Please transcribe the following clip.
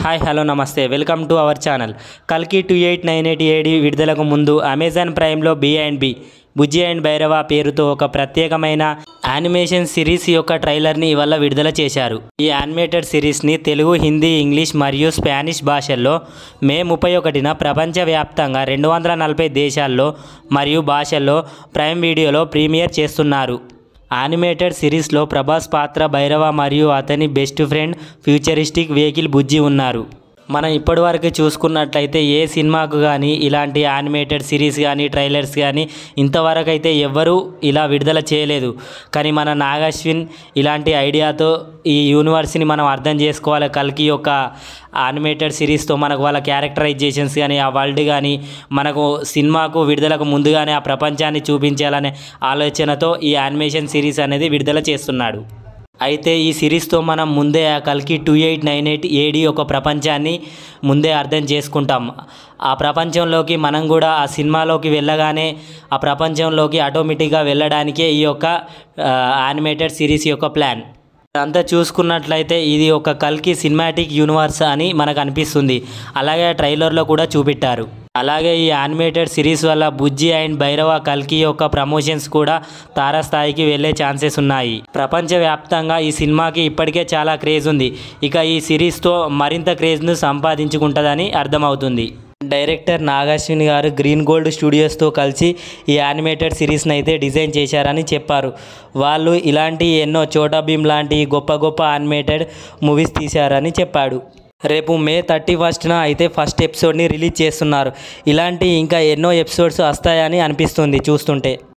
Hi hello నమస్తే welcome to our channel. కల్కి 2898 AD విడుదలకు ముందు అమెజాన్ ప్రైమ్లో బి&బి బుజ్జి అండ్ భైరవ పేరుతో ఒక ప్రత్యేకమైన యానిమేషన్ సిరీస్ యొక్క ట్రైలర్ని ఇవాళ విడుదల చేశారు. ఈ యానిమేటెడ్ సిరీస్ని తెలుగు, హిందీ, ఇంగ్లీష్ మరియు స్పానిష్ భాషల్లో మే 31న ప్రపంచవ్యాప్తంగా 240 దేశాల్లో మరియు భాషల్లో ప్రైమ్ వీడియోలో ప్రీమియర్ చేస్తున్నారు. యానిమేటెడ్ సిరీస్లో ప్రభాస్ పాత్ర భైరవ మరియు అతని బెస్ట్ ఫ్రెండ్ ఫ్యూచరిస్టిక్ వెహికల్ బుజ్జి ఉన్నారు. మనం ఇప్పటివరకు చూసుకున్నట్లయితే ఏ సినిమాకు కానీ ఇలాంటి యానిమేటెడ్ సిరీస్ కానీ ట్రైలర్స్ కానీ ఇంతవరకు అయితే ఎవ్వరూ ఇలా విడుదల చేయలేదు. కానీ మన నాగశ్విన్ ఇలాంటి ఐడియాతో ఈ యూనివర్స్ని మనం అర్థం చేసుకోవాలి. కల్కి యొక్క యానిమేటెడ్ సిరీస్తో మనకు వాళ్ళ క్యారెక్టరైజేషన్స్ కానీ ఆ వరల్డ్ కానీ మనకు సినిమాకు విడుదలకు ముందుగానే ఆ ప్రపంచాన్ని చూపించాలనే ఆలోచనతో ఈ యానిమేషన్ సిరీస్ అనేది విడుదల చేస్తున్నాడు. అయితే ఈ సిరీస్తో మనం ముందే ఆ కల్కి 2898 ఏడి ఒక ప్రపంచాన్ని ముందే అర్థం చేసుకుంటాం. ఆ ప్రపంచంలోకి మనం కూడా ఆ సినిమాలోకి వెళ్ళగానే ఆ ప్రపంచంలోకి ఆటోమేటిక్గా వెళ్ళడానికే ఈ యొక్క యానిమేటెడ్ సిరీస్ యొక్క ప్లాన్. అంతా చూసుకున్నట్లయితే ఇది ఒక కల్కి సినిమాటిక్ యూనివర్స్ అని మనకు అనిపిస్తుంది. అలాగే ట్రైలర్లో కూడా చూపెట్టారు. అలాగే ఈ యానిమేటెడ్ సిరీస్ వల్ల బుజ్జి అండ్ భైరవ కల్కి యొక్క ప్రమోషన్స్ కూడా తారాస్థాయికి వెళ్ళే ఛాన్సెస్ ఉన్నాయి. ప్రపంచవ్యాప్తంగా ఈ సినిమాకి ఇప్పటికే చాలా క్రేజ్ ఉంది. ఇక ఈ సిరీస్తో మరింత క్రేజ్ను సంపాదించుకుంటుందని అర్థమవుతుంది. డైరెక్టర్ నాగశ్విన్ గారు గ్రీన్ గోల్డ్ స్టూడియోస్తో కలిసి ఈ యానిమేటెడ్ సిరీస్ని అయితే డిజైన్ చేశారని చెప్పారు. వాళ్ళు ఇలాంటి ఎన్నో చోటా భీమ్ లాంటి గొప్ప గొప్ప యానిమేటెడ్ మూవీస్ తీశారని చెప్పాడు. రేపు మే 31న అయితే ఫస్ట్ ఎపిసోడ్ని రిలీజ్ చేస్తున్నారు. ఇలాంటి ఇంకా ఎన్నో ఎపిసోడ్స్ వస్తాయని అనిపిస్తుంది చూస్తుంటే.